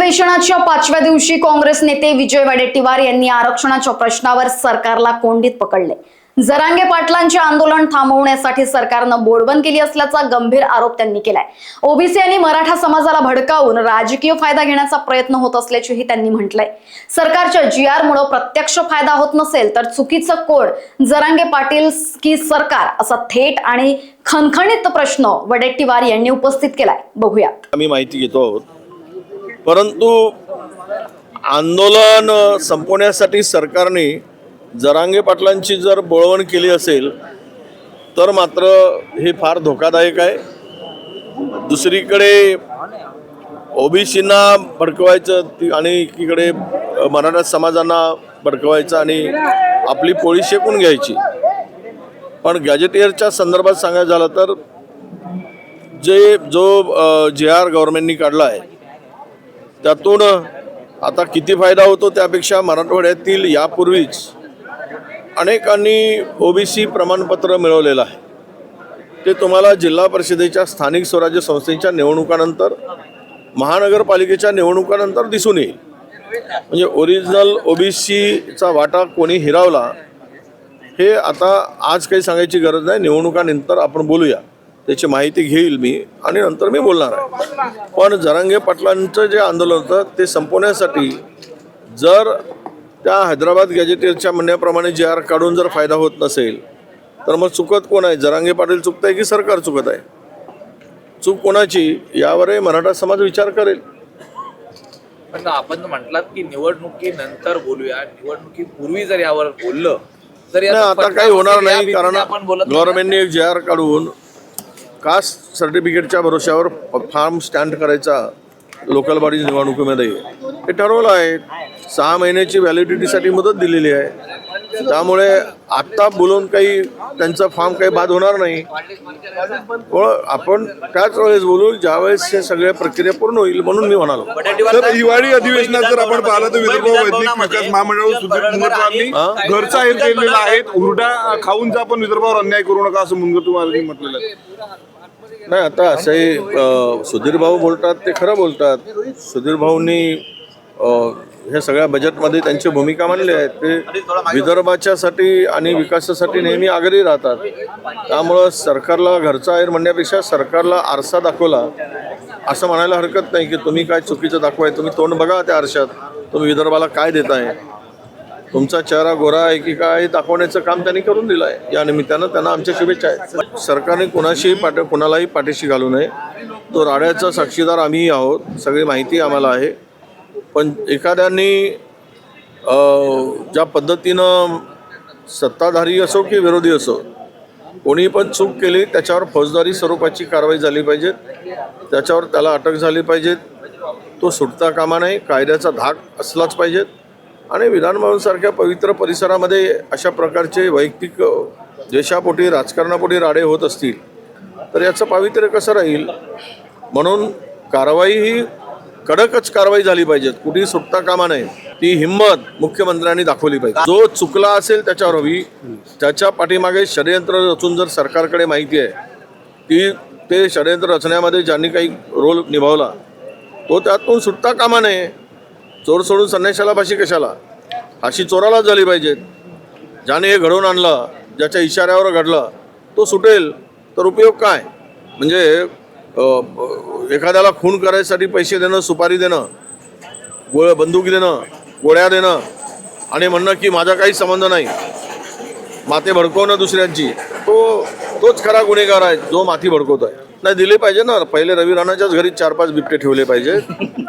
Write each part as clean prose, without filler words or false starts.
अधिवेशनाच्या 5व्या दिवशी काँग्रेस नेते विजय वडेट्टीवार यांनी आरक्षणाच्या प्रश्नावर सरकारला कोंडीत पकडले। जरांगे पाटलांचे आंदोलन थांबवण्यासाठी सरकारनं बोडबंद केली असल्याचा गंभीर आरोप त्यांनी केलाय। ओबीसी आणि मराठा समाजाला भडकावून राजकीय फायदा घेण्याचा प्रयत्न होत असल्याचेही त्यांनी म्हटलंय। सरकारच्या जीआर मुळे प्रत्यक्ष फायदा होत नसेल तर चुकीचं कोण जरांगे पाटील की सरकार असा थेट आणि खणखणीत प्रश्न वडेट्टीवार यांनी उपस्थित केलाय। बघूया। आम्ही माहिती घेतो आहोत, परंतु आंदोलन संपवण्यासाठी सरकारने जरांगे पाटलांची जर बोळवण केली असेल तर मात्र हे फार धोकादायक आहे। दुसरीकडे ओबीसींना भडकवायचं आणि एकीकडे मराठा समाजांना भडकवायचं आणि आपली पोळी शेकून घ्यायची। पण गॅजेटियरच्या संदर्भात सांगायचं झालं तर जो जीआर गव्हर्नमेंटनी काढला आहे त्यातून आता किती फायदा होतो त्यापेक्षा मराठवाड्यातील यापूर्वीच अनेकांनी ओबीसी प्रमाणपत्र मिळवलेलं आहे। ते तुम्हाला जिल्हा परिषदेच्या स्थानिक स्वराज्य संस्थेच्या निवडणुकानंतर महानगरपालिकेच्या निवडणुकानंतर दिसून येईल। म्हणजे ओरिजिनल ओबीसीचा वाटा कोणी हिरावला हे आता आज काही सांगायची गरज नाही, निवडणुकानंतर आपण बोलूया, त्याची माहिती घेईल मी आणि नंतर मी बोलणार आहे। पण जरांगे पाटलांचं जे आंदोलन होतं ते संपवण्यासाठी जर त्या हैदराबाद गॅजेटियरच्या म्हणण्याप्रमाणे जीआर काढून जर फायदा होत नसेल तर मग चुकत कोण आहे? जरांगे पाटील चुकत आहे की सरकार चुकत आहे? चूक कोणाची यावरही मराठा समाज विचार करेल। पण आपण म्हटलात की निवडणुकीनंतर बोलूया, निवडणुकीपूर्वी जर यावर बोललं तर आता काही होणार नाही, कारण गव्हर्नमेंटने एक जीआर काढून कास्ट सर्टिफिकेटच्या भरोश्यावर फार्म स्टँड करायचा लोकल बॉडीज निवडणुकीमध्ये हे ठरवलं आहे। 6 महिन्याची व्हॅलिडिटीसाठी मुदत दिलेली आहे, त्यामुळे आत्ता बोलून काही त्यांचा फॉर्म काही बाद होणार नाही। आपण त्याच वेळेस बोलू ज्यावेळेस हे सगळ्या प्रक्रिया पूर्ण होईल, म्हणून मी म्हणालो। सर, हिवाळी अधिवेशनात जर आपण पाहिलं तर विदर्भ वैद्यकीय विकास महामंडळावर सुधीर मुनगंटीवारांनी घरचा हेर केलेला आहे। हुरडा खाऊनचा पण विदर्भावर अन्याय करू नका असं मुनगंटीवारांनी म्हटलेलं आहे। नाही, आता असंही सुधीर भाऊ बोलतात ते खरं बोलतात। सुधीर भाऊंनी हे सगळ्या बजेटमध्ये त्यांची भूमिका मांडली आहे। ते विदर्भाच्यासाठी आणि विकासासाठी नेहमी आग्रही राहतात। त्यामुळं सरकारला घरचा आहेर म्हणण्यापेक्षा सरकारला आरसा दाखवला असं म्हणायला हरकत नाही की तुम्ही काय चुकीचं दाखवाय। तुम्ही तोंड बघा त्या आरशात, तुम्ही विदर्भाला काय देताय, तुमचा चेहरा गोरा आहे की काय दाखवण्याचं काम त्यांनी करून दिलं आहे। या निमित्तानं त्यांना आमच्या शुभेच्छा आहेत। सरकारने कुणालाही पाठीशी घालू नये, तो राड्याचा साक्षीदार आम्हीही आहोत, सगळी माहिती आम्हाला आहे। पण एखाद्यांनी ज्या पद्धतीनं सत्ताधारी असो की विरोधी असो कोणी पण चूक केली त्याच्यावर फौजदारी स्वरूपाची कारवाई झाली पाहिजे, त्याच्यावर त्याला अटक झाली पाहिजे, तो सुटता कामा नये, कायद्याचा धाक असलाच पाहिजे। आणि विधानभवनसारख्या पवित्र परिसरामध्ये अशा प्रकारचे वैयक्तिक देशापोटी राजकारणापोटी राडे होत असतील तर याचं पावित्र्य कसं राहील? म्हणून कारवाई ही कडकच कारवाई झाली पाहिजे, कुठेही सुटता कामा नये। ती हिंमत मुख्यमंत्र्यांनी दाखवली पाहिजे। जो चुकला असेल त्याच्यावर हवी, त्याच्या पाठीमागे षडयंत्र रचून जर सरकारकडे माहिती आहे ते षडयंत्र रचण्यामध्ये ज्यांनी काही रोल निभावला तो त्यातून सुटता कामा नये। चोर सोडून संन्याशाला फाशी कशाला? फाशी चोरालाच झाली पाहिजे। ज्याने हे घडवून आणलं, ज्याच्या इशाऱ्यावर घडलं तो सुटेल तर उपयोग काय? म्हणजे एखाद्याला खून करायसाठी पैसे देणं, सुपारी देणं, बंदुकी देणं, गोळ्या देणं आणि म्हणणं की माझा काही संबंध नाही, माते भडकवणं दुसऱ्यांची, तोच खरा गुन्हेगार आहे जो माती भडकवत आहे। नाही, दिले पाहिजे ना। पहिले रवी राणाच्याच घरी 4-5 बिबटे ठेवले पाहिजे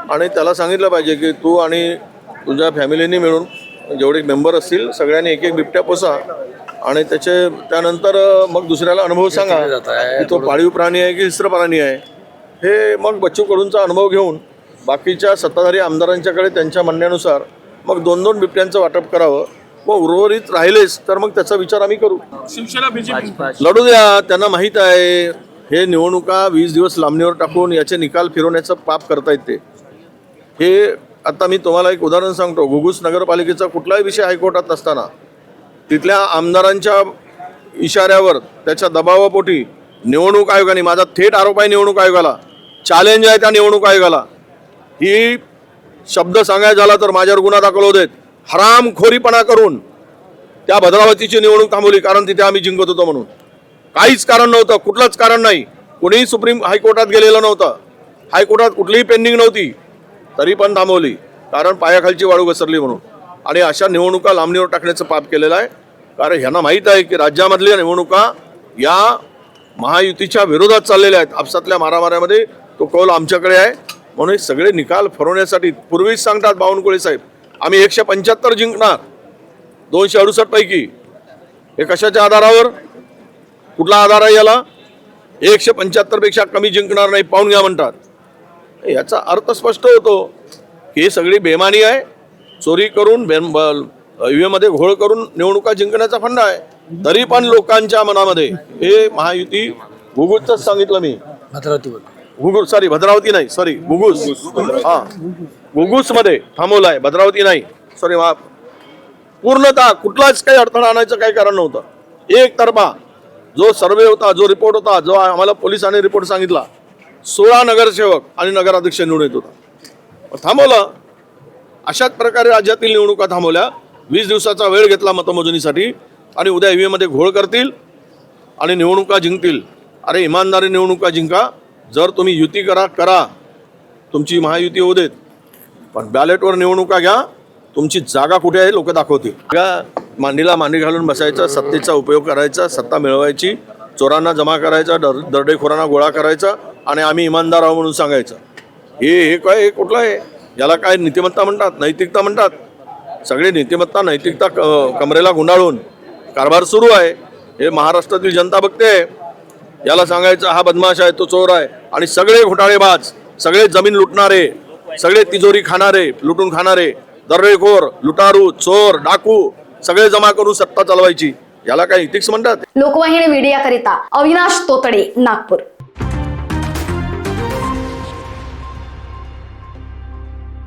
आणि त्याला सांगितलं पाहिजे की तू आणि तुझ्या फॅमिलीने मिळून जेवढे मेंबर असतील सगळ्यांनी एक बिबट्या पोसा आणि त्यानंतर मग दुसऱ्याला अनुभव सांगा की तो पाळीव प्राणी आहे की हिस्र प्राणी आहे। हे मग बच्चू कडूंचा अनुभव घेऊन बाकीच्या सत्ताधारी आमदारांच्याकडे त्यांच्या म्हणण्यानुसार मग 2-2 बिबट्यांचं वाटप करावं। मग उर्वरित राहिलेच तर मग त्याचा विचार आम्ही करू। शिवसेना बीजेपी लढू द्या, त्यांना माहीत आहे हे निवडणुका 20 दिवस लांबणीवर टाकून याचे निकाल फिरवण्याचं पाप करतायत ते। हे आता मी तुम्हाला एक उदाहरण सांगतो। घुगुस नगरपालिकेचा कुठलाही विषय हायकोर्टात नसताना तिथल्या आमदारांच्या इशाऱ्यावर त्याच्या दबावापोटी निवडणूक आयोगाने, माझा थेट आरोप आहे निवडणूक आयोगाला, चॅलेंज आहे त्या निवडणूक आयोगाला, ही शब्द सांगायचा झाला तर माझ्यावर गुन्हा दाखल होऊ देत, हरामखोरीपणा करून त्या भद्रावतीची निवडणूक थांबवली, कारण तिथे आम्ही जिंकत होतो म्हणून. काहीच कारण नव्हतं, कुठलंच कारण नाही. कोणीही सुप्रीम हायकोर्टात गेलेलं नव्हतं, हायकोर्टात कुठलीही पेंडिंग नव्हती, तरी पण थांबवली, कारण पायाखालची वाळू घसरली म्हणून. आणि अशा निवडणुका लांबणीवर टाकण्याचं पाप केलेलं आहे. कारण ह्यांना माहीत आहे की राज्यामधल्या निवडणुका या महायुतीच्या विरोधात चाललेल्या आहेत. आपसातल्या मारामाऱ्यामध्ये तो कौल आमच्याकडे आहे, म्हणून हे सगळे निकाल फरवण्यासाठी पूर्वीच सांगतात बावनकुळे साहेब, आम्ही 175 जिंकणार 268 पैकी. हे कशाच्या आधारावर, कुठला आधार आहे याला? 175 पेक्षा कमी जिंकणार नाही, पाहून घ्या म्हणतात. याचा अर्थ स्पष्ट होतो की ही सगळी बेमानी आहे. चोरी करून EVM मध्ये घोळ करून निवडणुका जिंकण्याचा फंडा आहे. तरी पण लोकांच्या मनामध्ये हे महायुती, घुगुसच सांगितलं मी, घुगुस, सॉरी भद्रावती नाही, सॉरी घुगुस, हा घुगुस मध्ये थांबवलाय, भद्रावती नाही, सॉरी. पूर्णतः कुठलाच काही अडथळा आणायचं काही कारण नव्हतं. एकतर्फा जो सर्वे होता, जो रिपोर्ट होता, जो आम्हाला पोलिसांनी रिपोर्ट सांगितला, 16 नगरसेवक आणि नगराध्यक्ष निवडून येत होता, थांबवलं. अशाच प्रकारे राज्यातील निवडणुका थांबवल्या. 20 दिवसाचा वेळ घेतला मतमोजणीसाठी, आणि उद्या EVM मध्ये घोळ करतील आणि निवडणुका जिंकतील. अरे इमानदारी निवडणुका जिंका. जर तुम्ही युती करा, तुमची महायुती होऊ देत, पण बॅलेटवर निवडणुका घ्या. तुमची जागा कुठे आहे लोक दाखवतील. मांडीला मांडी घालून बसायचा, सत्तेचा उपयोग करायचा, सत्ता मिळवायची, चोरांना जमा करायचा, दरोडेखोरांना गोळा करायचा, आणि आम्ही इमानदार आहोत म्हणून सांगायचं. हे काय, हे कुठलं आहे? याला काय नीतिमत्ता म्हणतात, नैतिकता म्हणतात? सगळे नीतिमत्ता नैतिकता कमरेला गुंडाळून कारभार सुरू आहे. हे महाराष्ट्रातील जनता बघते. याला सांगायचं हा बदमाश आहे, तो चोर आहे, आणि सगळे घोटाळेबाज, सगळे जमीन लुटणारे, सगळे तिजोरी खाणारे, लुटून खाणारे, दरोडेखोर, लुटारू, चोर, डाकू सगळे जमा करून सत्ता चालवायची. याला काय इथिक्स म्हणतात? लोकवाहिनी मीडियाकरिता अविनाश तोतडे, नागपूर.